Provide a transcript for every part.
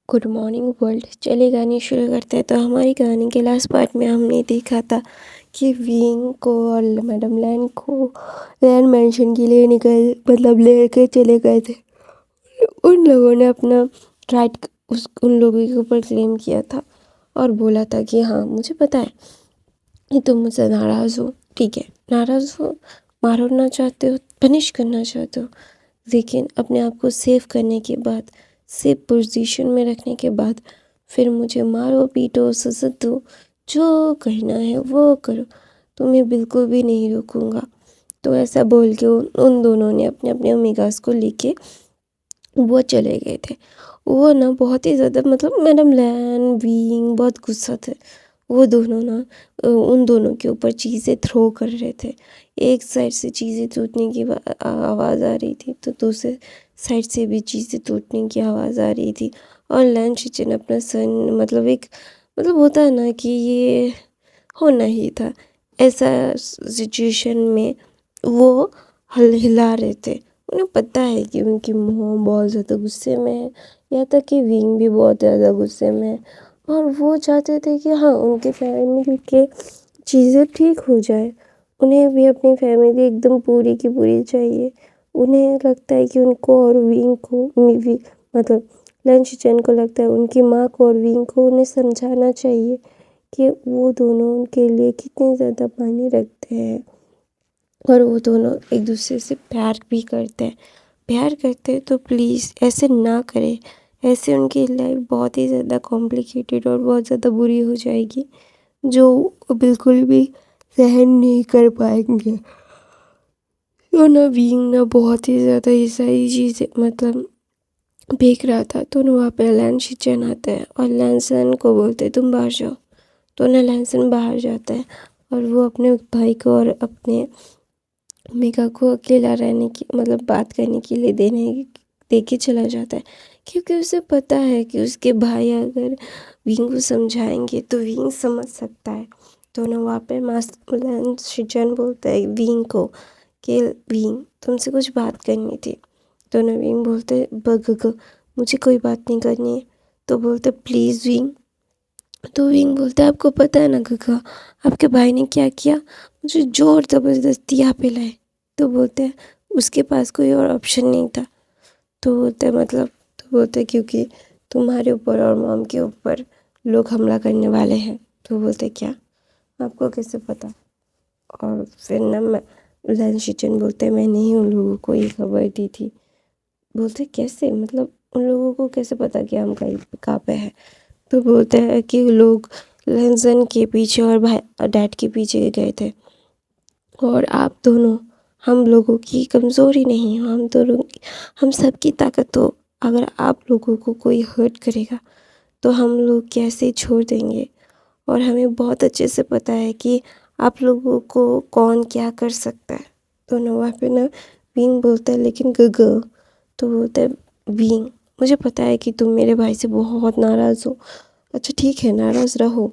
Good morning world. चलिए कहानी शुरू करते हैं। तो हमारी कहानी के लास्ट पार्ट में हमने देखा था कि विंग को और मैडम लैन को लैन मेंशन के लिए लेके चले गए थे। उन लोगों ने अपना राइट उन लोगों के ऊपर क्लेम किया था और बोला था कि हाँ मुझे पता है कि तुम मुझसे नाराज़ हो, ठीक है, नाराज़ हो, मारना चाहते हो, पनिश करना चाहते हो, लेकिन अपने आप को सेव करने के बाद, सेफ पोजीशन में रखने के बाद फिर मुझे मारो, पीटो, सजा दो, जो करना है वो करो, तुम्हें बिल्कुल भी नहीं रोकूंगा। तो ऐसा बोल के उन दोनों ने अपने अपने ओमेगास को लेके वो चले गए थे। वो ना बहुत ही ज़्यादा मैडम लैन विंग बहुत गुस्सा थे। वो दोनों ना उन दोनों के ऊपर चीज़ें थ्रो कर रहे थे। एक साइड से चीज़ें टूटने की आवाज़ आ रही थी तो दूसरे साइड से भी चीज़ें टूटने की आवाज़ आ रही थी। और लैन शिचन अपना सन होता है ना कि ये होना ही था। ऐसा सिचुएशन में वो हिला रहे थे। उन्हें पता है कि उनकी मॉम बहुत ज़्यादा गुस्से में है, यहाँ तक कि विंग भी बहुत ज़्यादा गुस्से में है और वो चाहते थे कि हाँ उनके फैमिली के चीज़ें ठीक हो जाए। उन्हें भी अपनी फैमिली एकदम पूरी की पूरी चाहिए। उन्हें लगता है कि उनको और विंग को भी लंचचन को लगता है उनकी माँ को और विंग को उन्हें समझाना चाहिए कि वो दोनों उनके लिए कितने ज़्यादा मायने रखते हैं और वो दोनों एक दूसरे से प्यार भी करते हैं। प्यार करते हैं तो प्लीज़ ऐसे ना करें। ऐसे उनकी लाइफ बहुत ही ज़्यादा कॉम्प्लिकेटेड और बहुत ज़्यादा बुरी हो जाएगी जो वो बिल्कुल भी सहन नहीं कर पाएंगे। तो ना विंग ना बहुत ही ज़्यादा ये सारी चीज़ें देख रहा था। तो ना वहाँ पे लैंशिचन आता है और लैंसन को बोलते हैं तुम बाहर जाओ। तो ना लैंसन बाहर जाता है और वो अपने भाई को और अपने मेगा को अकेला रहने की बात करने के लिए दे के चला जाता है, क्योंकि उसे पता है कि उसके भाई अगर विंग को समझाएंगे तो विंग समझ सकता है। तो ना वहाँ पे मास्टर शिचन बोलता है विंग को कि विंग तुमसे कुछ बात करनी थी। तो ना विंग बोलते बग मुझे कोई बात नहीं करनी है। तो बोलते प्लीज़ विंग। तो विंग बोलता है आपको पता है ना गगा, आपके भाई ने क्या किया, मुझे जोर ज़बरदस्ती यहाँ पे लाए। तो बोलते हैं उसके पास कोई और ऑप्शन नहीं था। तो बोलते हैं तो बोलते हैं क्योंकि तुम्हारे ऊपर और मॉम के ऊपर लोग हमला करने वाले हैं। तो बोलते क्या, आपको कैसे पता। और फिर ना मैं लंशिचन बोलते हैं मैंने ही उन लोगों को ये खबर दी थी। बोलते कैसे, उन लोगों को कैसे पता कि हम कहाँ पे है। तो बोलते हैं कि लोग लहसन के पीछे और भाई डैड के पीछे गए थे और आप दोनों हम लोगों की कमज़ोरी नहीं हो, हम दोनों हम सबकी ताकत हो। अगर आप लोगों को कोई हर्ट करेगा तो हम लोग कैसे छोड़ देंगे। और हमें बहुत अच्छे से पता है कि आप लोगों को कौन क्या कर सकता है। तो ना वहाँ पे ना विंग बोलता है लेकिन गग। तो बोलता है विंग मुझे पता है कि तुम मेरे भाई से बहुत नाराज़ हो। अच्छा ठीक है, नाराज़ रहो,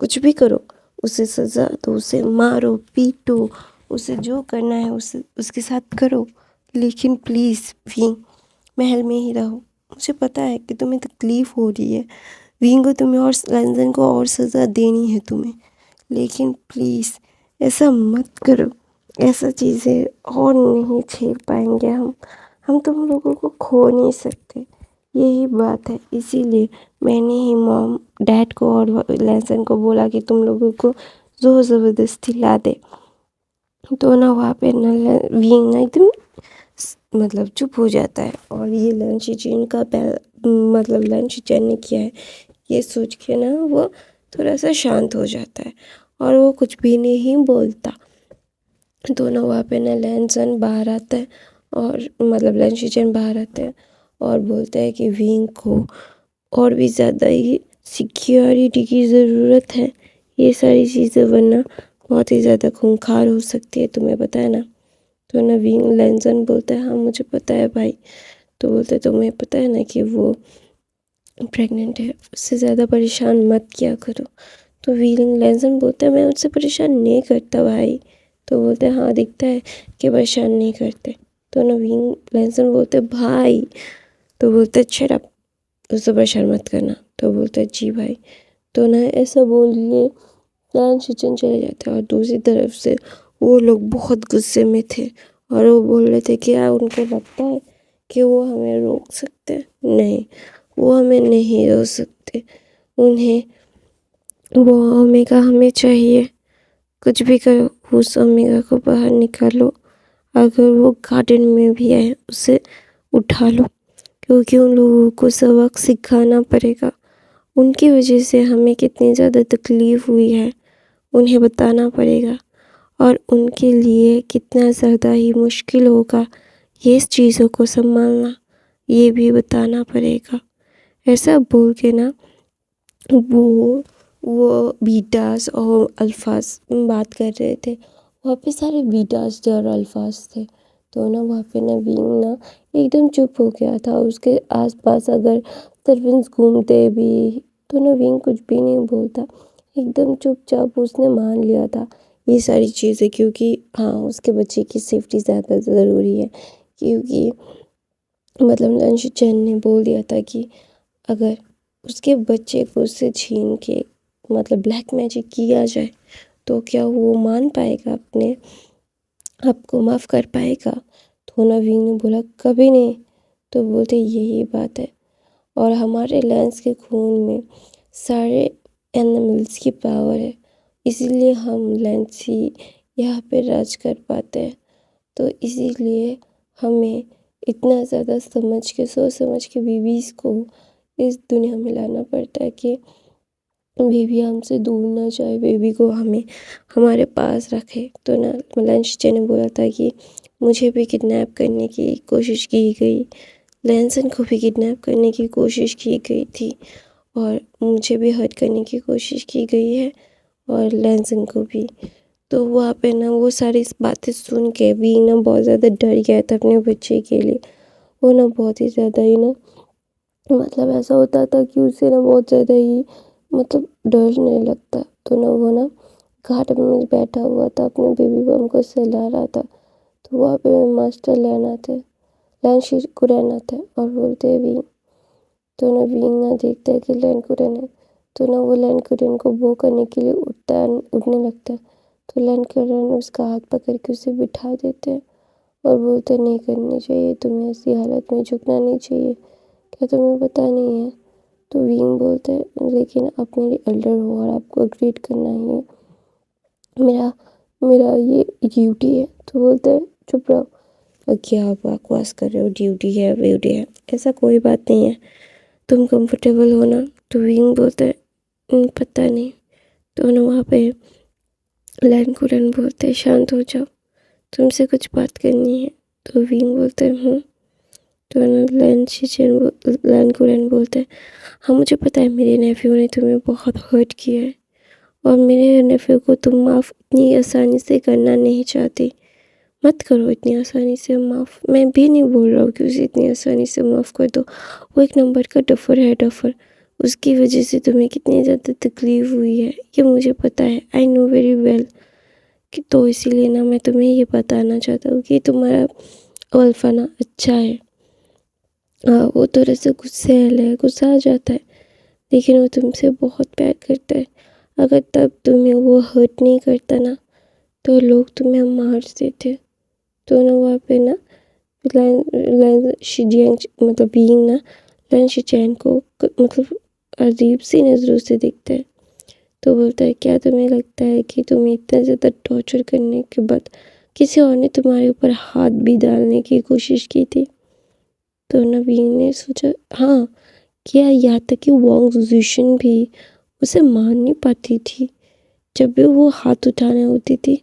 कुछ भी करो, उसे सज़ा दो, उसे मारो, पीटो, उसे जो करना है उसे उसके साथ करो, लेकिन प्लीज़ विंग महल में ही रहो। मुझे पता है कि तुम्हें तकलीफ़ हो रही है, विंग को तुम्हें और लंदन को और सज़ा देनी है तुम्हें, लेकिन प्लीज़ ऐसा मत करो। ऐसा चीज़ें और नहीं झेल पाएंगे हम तुम लोगों को खो नहीं सकते। यही बात है, इसीलिए मैंने ही मॉम डैड को और लैसन को बोला कि तुम लोगों को ज़ोर ज़बरदस्ती ला दे। तो ना वहाँ पे ना विंग ना एकदम चुप हो जाता है और ये लंच चैन का लंच चैन ने किया है ये सोच के ना वो थोड़ा सा शांत हो जाता है और वो कुछ भी नहीं बोलता। तो ना वहाँ पे ना लैंसन बाहर आता है और लंच चैन बाहर आता है और बोलता है कि विंग को और भी ज़्यादा ही सिक्योरिटी की ज़रूरत है। ये सारी चीज़ें वरना बहुत ही ज़्यादा खूंखार हो सकती है, तुम्हें पता है ना। तो ना विंग लैंसन बोलता है हाँ मुझे पता है भाई। तो बोलते तुम्हें पता है ना कि वो प्रेग्नेंट है, उससे ज़्यादा परेशान मत किया करो। तो विंग लैंसन बोलता है मैं उससे परेशान नहीं करता भाई। तो बोलते हैं हाँ दिखता है कि परेशान नहीं करते। तो ना विंग लैंसन बोलते भाई। तो बोलते शट अप, उससे परेशान मत करना। तो बोलता है जी भाई। तो ना ऐसा बोल के लैन शिचन चले जाते हैं और दूसरी तरफ से वो लोग बहुत गुस्से में थे और वो बोल रहे थे कि यार उनको लगता है कि वो हमें रोक सकते हैं। नहीं, वो हमें नहीं रोक सकते। उन्हें वो ओमेगा हमें चाहिए। कुछ भी करो, उस ओमेगा को बाहर निकालो। अगर वो गार्डन में भी है उसे उठा लो, क्योंकि उन लोगों को सबक सिखाना पड़ेगा। उनकी वजह से हमें कितनी ज़्यादा तकलीफ़ हुई है उन्हें बताना पड़ेगा, और उनके लिए कितना ज़्यादा ही मुश्किल होगा ये इस चीज़ों को संभालना, ये भी बताना पड़ेगा। ऐसा बोल के ना वो बीटास और अल्फाज बात कर रहे थे। वहाँ पे सारे बीटास थे और अल्फाज थे। तो ना वहाँ पे नवीन ना एकदम चुप हो गया था। उसके आसपास अगर सर्वेंट्स घूमते भी तो नवीन कुछ भी नहीं बोलता, एकदम चुपचाप उसने मान लिया था ये सारी चीज़ें, क्योंकि हाँ उसके बच्चे की सेफ्टी ज़्यादा ज़रूरी है। क्योंकि मतलब लंच चैन ने बोल दिया था कि अगर उसके बच्चे को उससे छीन के मतलब ब्लैक मैजिक किया जाए तो क्या वो मान पाएगा, अपने आपको माफ़ कर पाएगा? तो नवीन ने बोला कभी नहीं। तो बोलते यही बात है, और हमारे लैंस के खून में सारे एनिमल्स की पावर है, इसीलिए हम लैंस ही यहाँ पे राज कर पाते हैं। तो इसीलिए हमें इतना ज़्यादा सोच समझ के बेबीज़ को इस दुनिया में लाना पड़ता है कि बेबी हमसे दूर ना जाए, बेबी को हमें हमारे पास रखे। तो ना लंच ने बोला था कि मुझे भी किडनैप करने की कोशिश की गई, लैंसन को भी किडनैप करने की कोशिश की गई थी, और मुझे भी हर्ट करने की कोशिश की गई है, और लैंसन को भी। तो वहाँ पे ना वो सारी बातें सुन के भी ना बहुत ज़्यादा डर गया था अपने बच्चे के लिए। वो ना बहुत ही ज़्यादा ही ना मतलब ऐसा होता था कि उसे ना बहुत ज़्यादा ही मतलब डरने लगता। तो ना वो ना गार्डन में बैठा हुआ था, अपने बेबी बम को सहला रहा था। तो वहाँ पे मास्टर लैन आते, लैन कुरैन आते हैं और बोलते भी। तो ना विंग ना देखता है कि लैन कुरैन है। तो ना वो लैन कुरैन को वो करने के लिए उठने लगता है। तो लैन कुरैन उसका हाथ पकड़ के उसे बिठा देते हैं और बोलते नहीं करनी चाहिए, तुम्हें ऐसी हालत में झुकना नहीं चाहिए, क्या तुम्हें पता नहीं है? तो विंग बोलते हैं लेकिन आप मेरे एल्डर हो और आपको ग्रीट करना ही है, मेरा मेरा ये ड्यूटी है। तो बोलते हैं चुप रहो, और क्या आप बकवास कर रहे हो, ड्यूटी है व्यूटी है, ऐसा कोई बात नहीं है, तुम कंफर्टेबल हो ना? तो विंग बोलते हैं पता नहीं। तो ना वहाँ पे लैन कुरन बोलते हैं शांत हो जाओ, तुमसे कुछ बात करनी है। तो विंग बोलते हैं तो ना लैन कुरन बोलते हैं हाँ मुझे पता है, मेरे नेफ्यू ने तुम्हें बहुत हर्ट किया है, और मेरे नेफ्यू को तुम माफ़ इतनी आसानी से करना नहीं चाहती। मत करो इतनी आसानी से माफ़, मैं भी नहीं बोल रहा हूँ कि उसे इतनी आसानी से माफ़ कर दो। वो एक नंबर का डफर है, डफर। उसकी वजह से तुम्हें कितनी ज़्यादा तकलीफ़ हुई है ये मुझे पता है, आई नो वेरी वेल। कि तो इसीलिए ना मैं तुम्हें ये बताना चाहता हूँ कि तुम्हारा अल्फा ना अच्छा है। वो थोड़ा सा गुस्सैल है, गुस्सा आ जाता है, लेकिन वो तुमसे बहुत प्यार करता है। अगर तब तुम्हें वो हर्ट नहीं करता ना तो लोग तुम्हें मार देते। तो ना वहाँ पे ना मतलब बीइंग ना लैन शिचैन को मतलब अजीब सी नज़रों से दिखता है। तो बोलता है क्या तुम्हें लगता है कि तुम्हें इतना ज़्यादा टॉर्चर करने के बाद किसी और ने तुम्हारे ऊपर हाथ भी डालने की कोशिश की थी? तो नवीन ने सोचा हाँ किया, यहाँ तक कि वॉन्ग जुजिशन भी उसे मान नहीं पाती थी। जब भी वो हाथ उठाने होती थी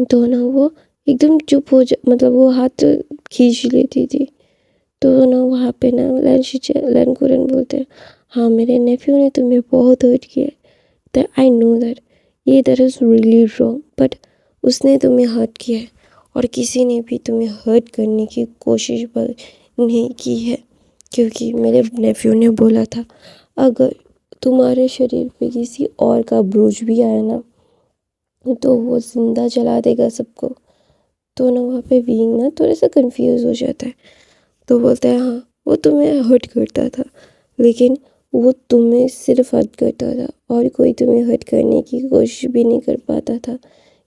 तो ना वो एकदम चुप हो जा मतलब वो हाथ खींच लेती थी। तो ना वहाँ पे ना लैन कुरन बोलते हैं हाँ मेरे नेफ्यू ने तुम्हें बहुत हर्ट किया है, आई नो दैट ये that is really wrong, but उसने तुम्हें हर्ट किया है और किसी ने भी तुम्हें हर्ट करने की कोशिश नहीं की है, क्योंकि मेरे नेफ्यू ने बोला था अगर तुम्हारे शरीर पे किसी और का ब्रूज भी आया ना तो वो ज़िंदा जला देगा सबको। तो ना वहाँ पे बीइंग ना थोड़ा सा कंफ्यूज हो जाता है। तो बोलता है हाँ वो तुम्हें हर्ट करता था, लेकिन वो तुम्हें सिर्फ हर्ट करता था और कोई तुम्हें हर्ट करने की कोशिश भी नहीं कर पाता था,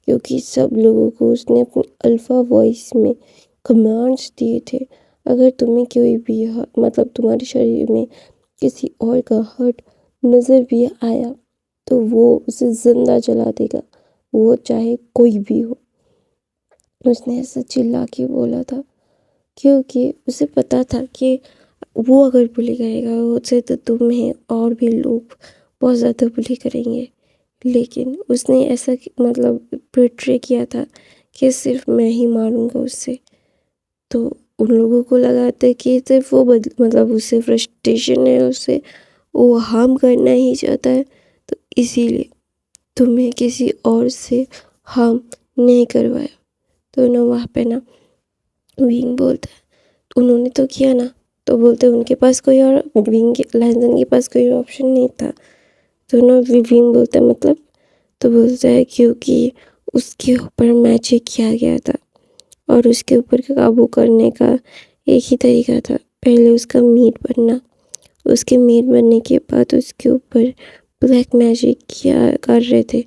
क्योंकि सब लोगों को उसने अपनी अल्फ़ा वॉइस में कमांड्स दिए थे। अगर तुम्हें कोई भी मतलब तुम्हारे शरीर में किसी और का हर्ट नज़र भी आया तो वो उसे ज़िंदा जला देगा, वो चाहे कोई भी हो। उसने ऐसा चिल्ला के बोला था, क्योंकि उसे पता था कि वो अगर बुली करेगा उसे तो तुम्हें और भी लोग बहुत ज़्यादा बुली करेंगे। लेकिन उसने ऐसा मतलब प्रिट्रे किया था कि सिर्फ मैं ही मारूंगा उससे। तो उन लोगों को लगा था कि सिर्फ वो मतलब उससे फ्रस्ट्रेशन है, उससे वो हार्म करना ही चाहता है, तो इसीलिए तुम्हें किसी और से हार्म नहीं करवाया। तो ना वहाँ पे ना विंग बोलता है, उन्होंने तो किया ना, तो बोलते उनके पास कोई और विंग लैंसन के पास कोई ऑप्शन नहीं था। तो ना विंग बोलता है मतलब, तो बोलता है क्योंकि उसके ऊपर मैजिक किया गया था और उसके ऊपर काबू करने का एक ही तरीका था, पहले उसका मीट बनना। उसके मीट बनने के बाद उसके ऊपर ब्लैक मैजिक किया कर रहे थे।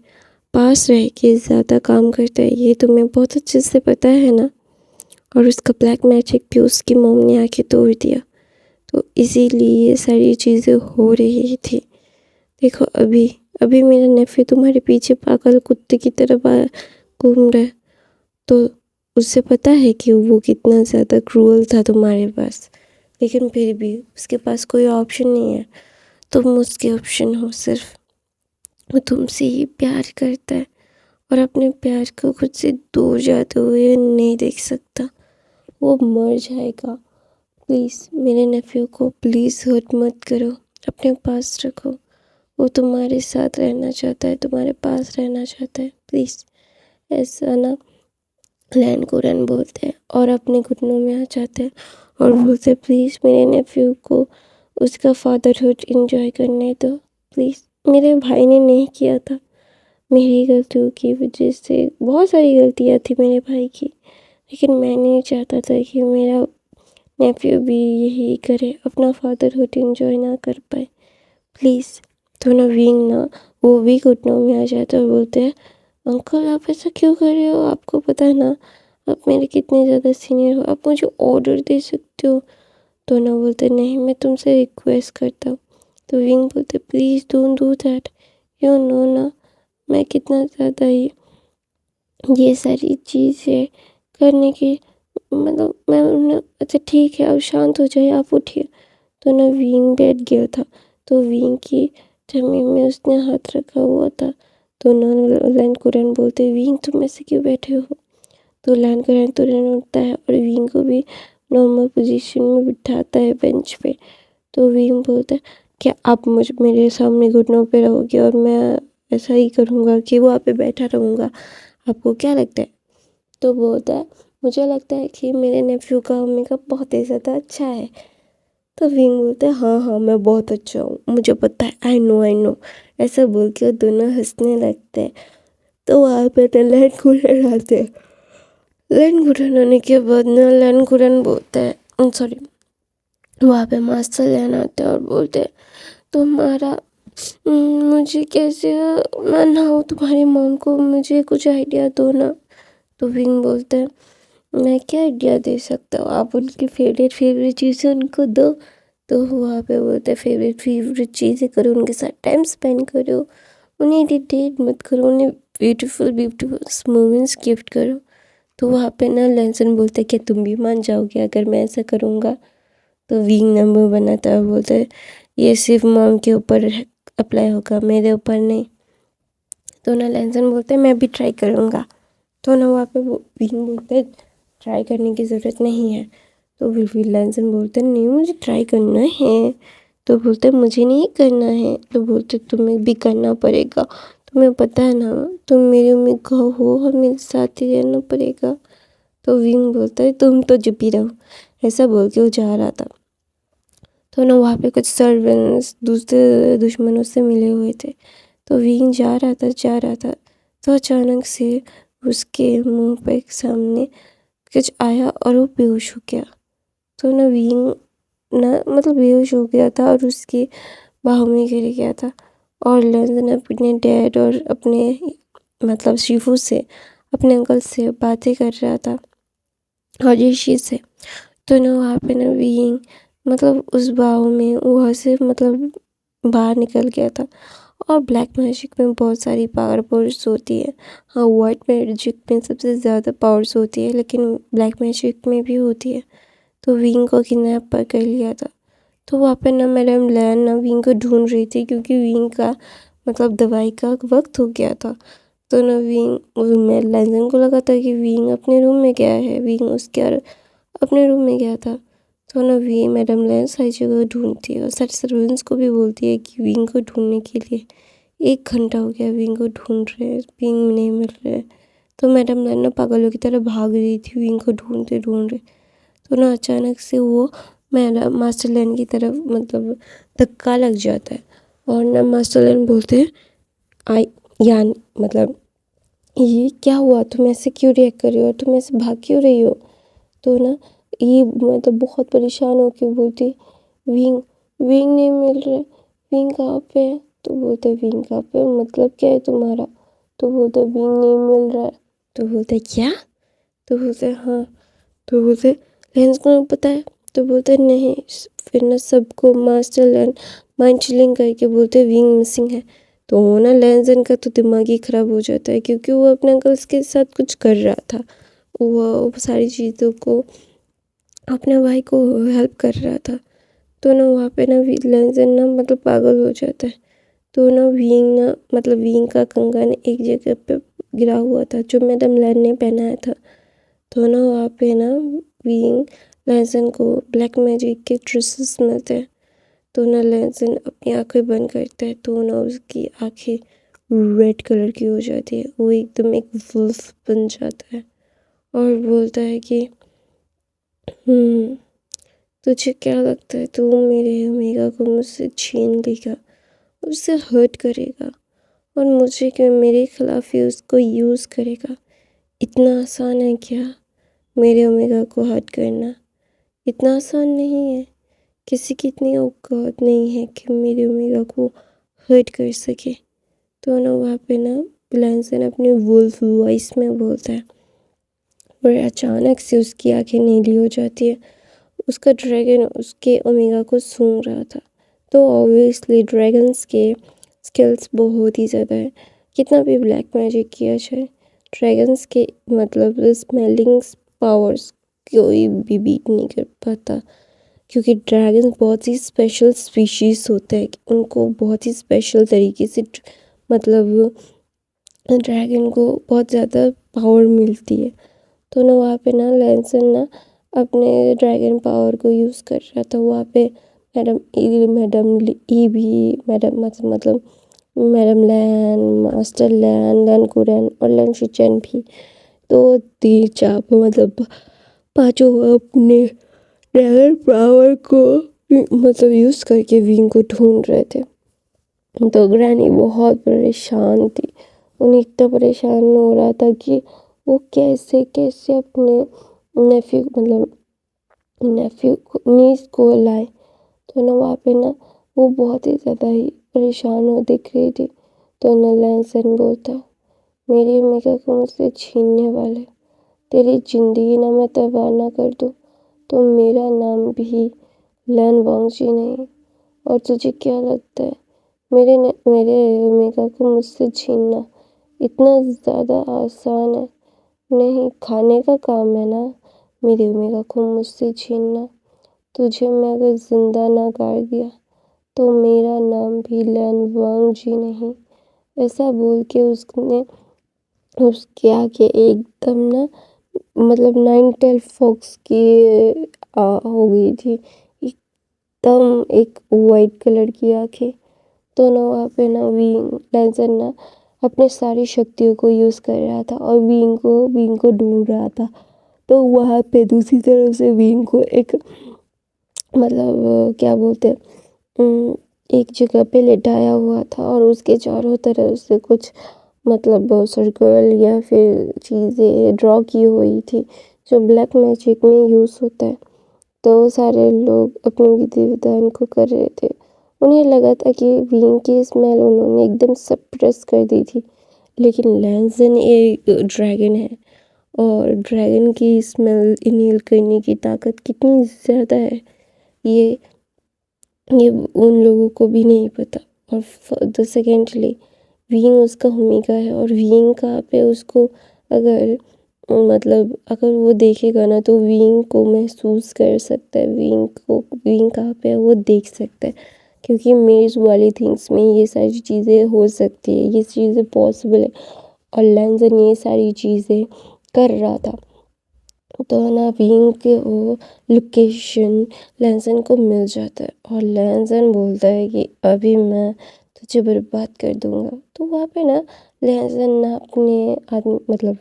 पास रह के ज़्यादा काम करता है, ये तुम्हें बहुत अच्छे से पता है ना। और उसका ब्लैक मैजिक भी उसकी मॉम ने आके तोड़ दिया, तो इसीलिए ये सारी चीज़ें हो रही थी। देखो अभी अभी मेरा नेफ्यू तुम्हारे पीछे पागल कुत्ते की तरह घूम रहा है, तो उससे पता है कि वो कितना ज़्यादा क्रूअल था तुम्हारे पास, लेकिन फिर भी उसके पास कोई ऑप्शन नहीं है। तुम उसके ऑप्शन हो सिर्फ। वो तुमसे ही प्यार करता है और अपने प्यार को खुद से दूर जाते हुए नहीं देख सकता। वो मर जाएगा। प्लीज़ मेरे नेफ्यू को प्लीज़ हर्ट मत करो, अपने पास रखो। वो तुम्हारे साथ रहना चाहता है, तुम्हारे पास रहना चाहता है, प्लीज़। ऐसा ना लैन कुरन बोलते हैं और अपने घुटनों में आ जाते हैं और बोलते प्लीज़ मेरे नेफ्यू को उसका फादरहुड एंजॉय करने दो, प्लीज़। मेरे भाई ने नहीं किया था, मेरी गलतियों की वजह से बहुत सारी गलतियाँ थी मेरे भाई की, लेकिन मैं नहीं चाहता था कि मेरा नेफ्यू भी यही करे, अपना फादरहुड एंजॉय ना कर पाए, प्लीज़। तो ना विंग ना वो भी घुटनों में आ जाता है और बोलते हैं अंकल आप ऐसा क्यों कर रहे हो, आपको पता है ना आप मेरे कितने ज़्यादा सीनियर हो, आप मुझे ऑर्डर दे सकते हो। तो ना बोलते नहीं मैं तुमसे रिक्वेस्ट करता हूँ। तो विंग बोलते please don't do that, you know ना मैं कितना ज़्यादा ये सारी चीज़ें करने की मतलब मैं अच्छा ठीक है अब शांत हो जाए, आप उठिए। तो ना विंग बैठ गया था, तो विंग की tummy में उसने हाथ रखा हुआ था। तो ना लैन कुरन बोलते विंग तुम ऐसे क्यों बैठे हो। तो लैन कुरन तुरंत उठता है और विंग को भी नॉर्मल पोजीशन में बिठाता है बेंच पे। तो विंग बोलता है क्या आप मुझे मेरे सामने घुटनों पे रहोगे और मैं ऐसा ही करूँगा कि वहाँ पे बैठा रहूँगा, आपको क्या लगता है। तो बोलता है मुझे लगता है कि मेरे नेफ्यू का मेकअप बहुत ही ज़्यादा अच्छा है। तो विंग बोलता है हाँ हाँ मैं बहुत अच्छा हूँ, मुझे पता है, आई नो। ऐसा बोल के दोनों हंसने लगते हैं। तो वहाँ पे तो लैन कुरन आते हैं। लैन कुरन आने के बाद ना लैन कुरन बोलता है सॉरी, वहाँ पे मास्टर लैन आते हैं और बोलते हैं तुम्हारा मुझे कैसे मैं नहाऊँ तुम्हारी मॉम को, मुझे कुछ आइडिया दो ना। तो विंग बोलता है मैं क्या आइडिया दे सकता हूँ, आप उनकी फेवरेट चीज़ें उनको दो। तो वहाँ पे बोलते हैं फेवरेट चीज़ें करो, उनके साथ टाइम स्पेंड करो, उन्हें इरिटेट मत करो, उन्हें ब्यूटीफुल मोमेंट्स गिफ्ट करो। तो वहाँ पे ना लैंसन बोलते हैं क्या तुम भी मान जाओगे अगर मैं ऐसा करूँगा। तो विंग नंबर बनाता है, बोलता है ये सिर्फ मॉम के ऊपर अप्लाई होगा, मेरे ऊपर नहीं। तो ना लैंसन बोलते हैं मैं भी ट्राई करूँगा। तो ना वहाँ पे वो विंग बोलते हैं ट्राई करने की ज़रूरत नहीं है। तो फिर लैंसन बोलते हैं नहीं मुझे ट्राई करना है। तो बोलते मुझे नहीं करना है। तो बोलते तुम्हें भी करना पड़ेगा, तुम्हें पता है ना तुम मेरे में गाँव हो और मेरे साथ ही रहना पड़ेगा। तो विंग बोलता है तुम तो चुप ही रहो, ऐसा बोल के वो जा रहा था। तो ना वहाँ पे कुछ सर्वेंट्स दूसरे दुश्मनों से मिले हुए थे। तो विंग जा रहा था तो अचानक से उसके मुंह पे सामने कुछ आया और वो बेहोश हो गया। तो ना विंग ना मतलब बेहोश हो गया था और उसकी बाहों में गिर गया था। और लेंजन अपने डैड और अपने मतलब शिफू से, अपने अंकल से बातें कर रहा था और ऋषि से। तो ना वहाँ पे ना विंग मतलब उस बाहों में वहाँ से मतलब बाहर निकल गया था। और ब्लैक मैजिक में बहुत सारी पावर्स होती है। हाँ, वाइट मैजिक में सबसे ज़्यादा पावर्स होती है, लेकिन ब्लैक मैजिक में भी होती है। तो विंग को किडनैप पर कर लिया था। तो वहाँ पे ना मैडम लैन ना विंग को ढूंढ रही थी, क्योंकि विंग का मतलब दवाई का वक्त हो गया था। तो ना विंग लैंजन को लगा था कि विंग अपने रूम में गया है, विंग उसके अपने रूम में गया था। तो ना विंग मैडम लैन सारी जगह ढूंढती है और सारे सर्वेंट्स को भी बोलती है कि विंग को ढूंढने के लिए 1 घंटा हो गया, विंग को ढूंढ रहे हैं, विंग नहीं मिल रहे हैं। तो मैडम लैन ना पागलों की तरह भाग रही थी विंग को ढूंढते ढूंढते। तो ना अचानक से वो मैडम मास्टर लैन की तरफ मतलब धक्का लग जाता है। और ना मास्टर लैन बोलते हैं आई यान मतलब ये क्या हुआ, तुम ऐसे क्यों रिएक्ट कर रही हो, तुम ऐसे भाग क्यों रही हो। तो ना ये मतलब बहुत परेशान होकर बोलती विंग विंग नहीं मिल रहा, विंग कहाँ पे है। तो बोलते विंग कहाँ पे, मतलब क्या है तुम्हारा। तो बोलते विंग नहीं मिल रहा है। तो बोलते क्या। तो बोलते हाँ। तो बोलते लेंस को पता है। तो बोलते नहीं। फिर ना सबको मास्टर लैन माइंड चिलिंग करके बोलते विंग मिसिंग है। तो ना लेंसन का तो दिमाग ही ख़राब हो जाता है, क्योंकि वो अपने अंकल्स के साथ कुछ कर रहा था। वो सारी चीज़ों को अपने भाई को हेल्प कर रहा था। तो ना वहाँ पे ना लेंसन ना मतलब पागल हो जाता है। तो ना विंग ना मतलब विंग का कंगन एक जगह पे गिरा हुआ था जो मैडम लैन ने पहनाया था। तो ना वहाँ पे ना विंग लेंसन को ब्लैक मैजिक के ट्रेसेस मिलते हैं। तो ना लेंसन अपनी आंखें बंद करता है, तो ना उसकी आंखें रेड कलर की हो जाती है, वो एकदम एक वुल्फ बन जाता है और बोलता है कि तुझे क्या लगता है तू मेरे ओमेगा को मुझसे छीन लेगा, उससे हर्ट करेगा और मुझे क्यों मेरे खिलाफ ही उसको यूज़ करेगा। इतना आसान है क्या मेरे ओमेगा को हर्ट करना। इतना आसान नहीं है। किसी की इतनी औकात नहीं है कि मेरे ओमेगा को हर्ट कर सके। तो ना वहाँ पे ना लेंसन अपनी वुल्फ वॉइस में बोलता है और अचानक से उसकी आंखें नीली हो जाती है। उसका ड्रैगन उसके ओमेगा को सूंघ रहा था। तो ऑब्वियसली ड्रैगन्स के स्किल्स बहुत ही ज़्यादा है। कितना भी ब्लैक मैजिक किया जाए, ड्रैगन्स के मतलब स्मेलिंग पावर्स कोई भी बीट नहीं कर पाता, क्योंकि ड्रैगन्स बहुत ही स्पेशल स्पीशीज़ होते हैं। उनको बहुत ही स्पेशल तरीके से मतलब ड्रैगन को बहुत ज़्यादा पावर मिलती है। तो ना वहाँ पे ना लेंसन ना अपने ड्रैगन पावर को यूज़ कर रहा था। वहाँ पे मैडम मतलब मैडम लैन, मास्टर लैन, लैन कुरन और लैन शिचन भी तो तीन चाप मतलब पाँचों अपने ड्रैगन पावर को मतलब यूज़ करके विंग को ढूंढ रहे थे। तो ग्रैनी बहुत परेशान थी। उन्हें इतना परेशान हो रहा था कि वो कैसे कैसे अपने नेफ्यू नीस को लाए। तो ना वहाँ पे ना वो बहुत ही ज़्यादा ही परेशान हो दिख रही थी। तो ना लेंसन बोलता मेरी ओमेगा को मुझसे छीनने वाले, तेरी जिंदगी ना मैं तबाह ना कर दूँ तो मेरा नाम भी लैन वांगजी नहीं। और तुझे क्या लगता है मेरे ओमेगा को मुझसे छीनना इतना ज़्यादा आसान है। नहीं, खाने का काम है ना मेरे ओमेगा को मुझसे छीनना। तुझे मैं अगर जिंदा ना गाड़ दिया तो मेरा नाम भी लैन वांगजी नहीं। ऐसा बोल के उसने उसके आगे एकदम ना मतलब 9 टेल फॉक्स की हो गई थी, एकदम एक वाइट कलर की आंखें। तो ना वहाँ पे ना विंग लेंसन ना अपने सारी शक्तियों को यूज़ कर रहा था और विंग को ढूंढ रहा था। तो वहाँ पे दूसरी तरफ से विंग को एक मतलब क्या बोलते हैं एक जगह पे लेटाया हुआ था और उसके चारों तरफ से कुछ मतलब सर्कल या फिर चीज़ें ड्रॉ की हुई थी जो ब्लैक मैजिक में यूज़ होता है। तो सारे लोग अपने विधि विधान को कर रहे थे। उन्हें लगा था कि विंग की स्मेल उन्होंने एकदम सप्रेस कर दी थी, लेकिन लैंसन एक ड्रैगन है और ड्रैगन की स्मेल इनहेल करने की ताकत कितनी ज़्यादा है ये उन लोगों को भी नहीं पता। और सेकेंडली विंग उसका ओमेगा है और विंग कहाँ पे उसको अगर अगर वो देखेगा ना तो विंग को महसूस कर सकता है, विंग कहाँ पे है वो देख सकता है, क्योंकि मेज वाली थिंग्स में ये सारी चीज़ें हो सकती है, ये चीज़ें पॉसिबल है और लैंसन ये सारी चीज़ें कर रहा था। तो ना विंग के वो लोकेशन लैंसन को मिल जाता है और लैंसन बोलता है कि अभी मैं तुझे बर्बाद कर दूंगा। तो वहाँ पे ना लैंसन ना अपने आदमी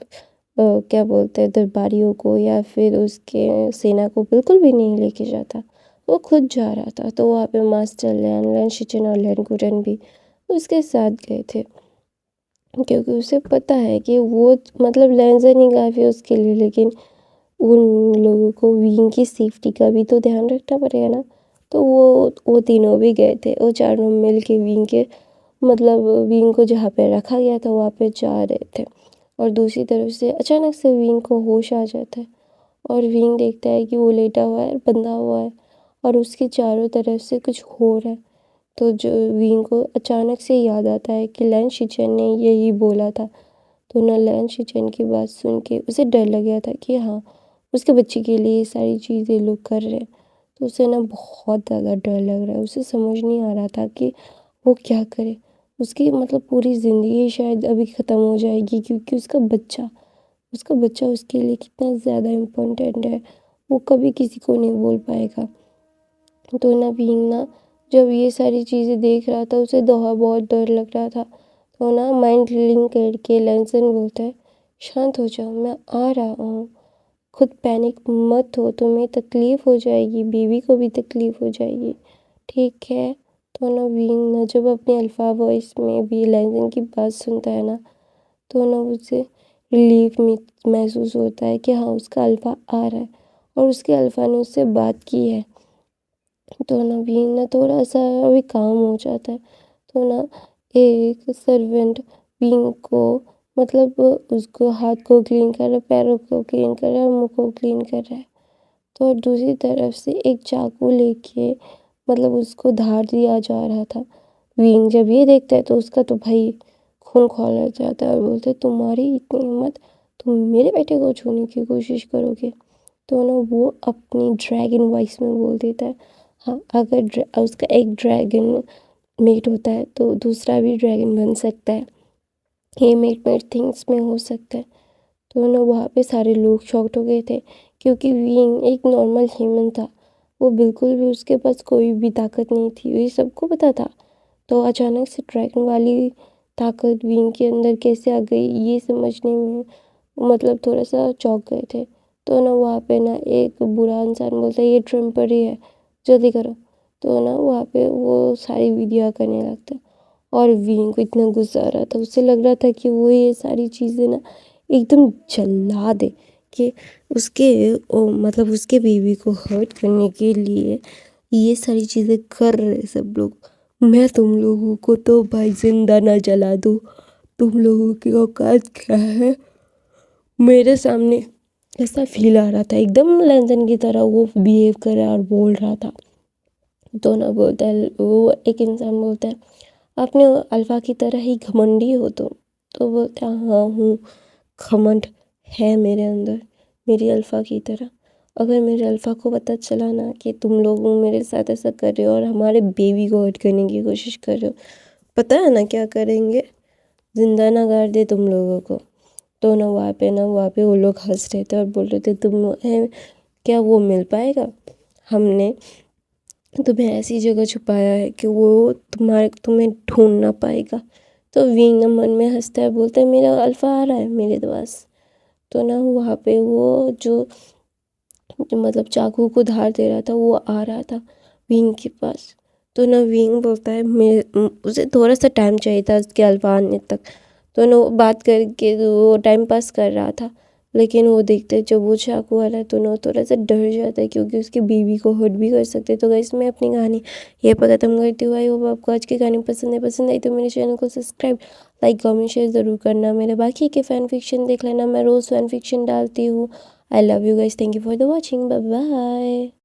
क्या बोलते हैं दरबारियों को या फिर उसके सेना को बिल्कुल भी नहीं लेके जाता, वो खुद जा रहा था। तो वहाँ पे मास्टर लैन शिचन और लैन कुरन भी उसके साथ गए थे, क्योंकि उसे पता है कि वो लैंसन ही काफ़ी है उसके लिए, लेकिन उन लोगों को विंग की सेफ्टी का भी तो ध्यान रखना पड़ेगा ना। तो वो तीनों भी गए थे, वो चारों मिल के विंग को जहाँ पे रखा गया था वहाँ पे जा रहे थे। और दूसरी तरफ से अचानक से विंग को होश आ जाता है और विंग देखता है कि वो लेटा हुआ है, बंधा हुआ है और उसके चारों तरफ से कुछ हो रहा है। तो जो विंग को अचानक से याद आता है कि लैन शिचन ने यही बोला था। तो ना लैन शिचन की बात सुन के उसे डर लग गया था कि हाँ, उसके बच्चे के लिए ये सारी चीज़ें लोग कर रहे हैं। तो उसे ना बहुत ज़्यादा डर लग रहा है, उसे समझ नहीं आ रहा था कि वो क्या करे। उसकी पूरी ज़िंदगी शायद अभी ख़त्म हो जाएगी, क्योंकि उसका बच्चा उसके लिए कितना ज़्यादा इम्पोर्टेंट है, वो कभी किसी को नहीं बोल पाएगा। तो ना भीम ना जब ये सारी चीज़ें देख रहा था उसे बहुत डर लग रहा था। तो ना माइंड लिंक करके लैंसन बोलता है, शांत हो जाओ, मैं आ रहा हूँ, खुद पैनिक मत हो, तुम्हें तकलीफ़ हो जाएगी, बेबी को भी तकलीफ़ हो जाएगी, ठीक है। तो ना विंग ना जब अपने अल्फ़ा वॉइस में भी लैंसन की बात सुनता है ना, तो ना उसे रिलीफ महसूस होता है कि हाँ, उसका अल्फ़ा आ रहा है और उसके अल्फ़ा ने उससे बात की है। तो ना विंग ना थोड़ा सा अभी काम हो जाता है। तो ना एक सर्वेंट विंग को उसको हाथ को क्लीन कर रहा है, पैरों को क्लीन कर रहा है, मुंह को क्लीन कर रहा है। तो और दूसरी तरफ से एक चाकू लेके उसको धार दिया जा रहा था। विंग जब ये देखता है तो उसका तो भाई खून खौल जाता है और बोलते हैं, तुम्हारी इतनी हिम्मत, तुम मेरे बेटे को छूने की कोशिश करोगे। तो ना वो अपनी ड्रैगन वॉइस में बोल देता है, हाँ, अगर उसका एक ड्रैगन मेट होता है तो दूसरा भी ड्रैगन बन सकता है, ये मेट थिंग्स में हो सकता है। तो ना वहाँ पे सारे लोग शॉक्ड हो गए थे, क्योंकि विंग एक नॉर्मल ह्यूमन था, वो बिल्कुल भी उसके पास कोई भी ताकत नहीं थी, ये सबको पता था। तो अचानक से ड्रैगन वाली ताकत विंग के अंदर कैसे आ गई ये समझने में थोड़ा सा चौंक गए थे। तो ना वहाँ पे ना एक बुरा इंसान बोलता है, ये टेम्पररी है, जल्दी करो। तो ना वहाँ पे वो सारी विधियाँ करने लगता है और विंग को इतना गुस्सा आ रहा था, उसे लग रहा था कि वो ये सारी चीज़ें ना एकदम जला दे, कि उसके उसके बेबी को हर्ट करने के लिए ये सारी चीज़ें कर रहे सब लोग। मैं तुम लोगों को तो भाई जिंदा ना जला दूँ, तुम लोगों की औकात क्या है मेरे सामने। ऐसा फील आ रहा था, एकदम लैंसन की तरह वो बिहेव कर रहा और बोल रहा था। तो ना बोलता है वो एक इंसान बोलता है, अपने अल्फा की तरह ही घमंडी हो तुम। तो बोलता है, हाँ हूँ, घमंड है मेरे अंदर, मेरी अल्फा की तरह। अगर मेरे अल्फा को पता चला ना कि तुम लोग मेरे साथ ऐसा कर रहे हो और हमारे बेबी को हर्ट करने की कोशिश कर रहे हो, पता है ना क्या करेंगे, जिंदा ना गाड़ दे तुम लोगों को। तो ना वहाँ पे वो लोग हंस रहे थे और बोल रहे थे, क्या वो मिल पाएगा, हमने तुम्हें ऐसी जगह छुपाया है कि वो तुम्हें ढूंढ ना पाएगा। तो विंग मन में हंसता है, बोलता है, मेरा अल्फा आ रहा है मेरे पास। तो ना वहाँ पे वो जो चाकू को धार दे रहा था वो आ रहा था विंग के पास। तो ना विंग बोलता है, उसे थोड़ा सा टाइम चाहिए था उसके अल्फा आने तक। तो ना वो बात करके वो टाइम पास कर रहा था। लेकिन वो देखते जब वो चाकू वाला है तो ना थोड़ा सा डर जाता है क्योंकि उसकी बीवी को हर्ट भी कर सकते हैं। तो गाइस मैं अपनी कहानी ये पर ख़त्म करती हूँ। आई होप आपको आज की कहानी पसंद आई तो मेरे चैनल को सब्सक्राइब लाइक कमेंट शेयर ज़रूर करना। मेरे बाकी के फ़ैन फिक्शन देख लेना, मैं रोज़ फ़ैन फिक्शन डालती हूँ। I love you guys, thank you for the watching, bye bye.